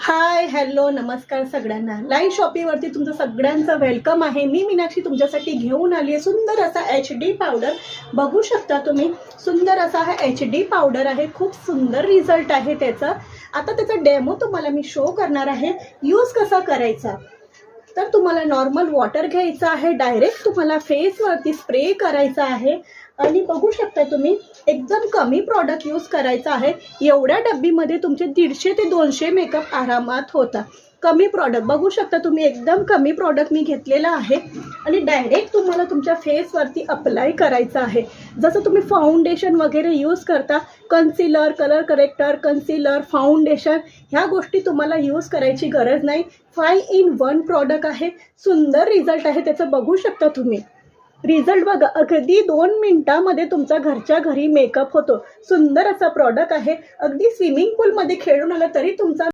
हाय, hello, नमस्कार सगळ्यांना. Live शॉपिंगवरती तुमचं सगळ्यांचं वेलकम आहे. मी मीनाक्षी तुमच्यासाठी घेऊन आली आहे सुंदर असा HD पावडर. बघू शकता तुम्ही, सुंदर असा हा HD पावडर आहे. खूप सुंदर रिझल्ट आहे त्याचा. आता त्याचा डेमो तुम्हाला मी शो करणार आहे. यूज कसा करायचा, तर तुम्हाला नॉर्मल वॉटर घ्यायचं आहे, डायरेक्ट तुम्हाला फेसवरती स्प्रे करायचा आहे. आणि बघू शकता तुम्ही, एकदम कमी प्रॉडक्ट यूज करायचा आहे. एवढ्या डब्बीमध्ये तुमचे 150 ते 200 मेकअप आरामात होता. कमी प्रॉडक्ट बघू शकता तुम्ही, एकदम कमी प्रॉडक्ट मी घेतलेला आहे आणि डायरेक्ट तुम्हाला तुमच्या फेसवरती अप्लाय करायचं आहे. जसं तुम्ही फाउंडेशन वगैरे यूज करता, concealer, colour corrector, concealer, foundation, ह्या गोष्टी तुम्हाला यूज करायची गरज नाही. 5 in 1 प्रॉडक्ट आहे. सुंदर रिझल्ट आहे त्याचं, बघू शकता तुम्ही. रिझल्ट बघा, अगदी 2 मिनिटामध्ये तुमचा घरच्या घरी मेकअप होतो. सुंदर असा प्रॉडक्ट आहे. अगदी स्विमिंग पूलमध्ये खेळून आला तरी तुमचा